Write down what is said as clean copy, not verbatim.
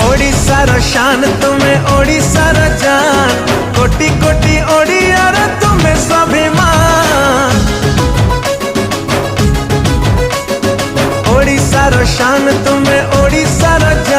ओडिशार शान तुमे ओडिशार जान, कोटि कोटि ओडियार तुमे स्वाभिमान। ओडिशार शान तुमे ओडिशार जान।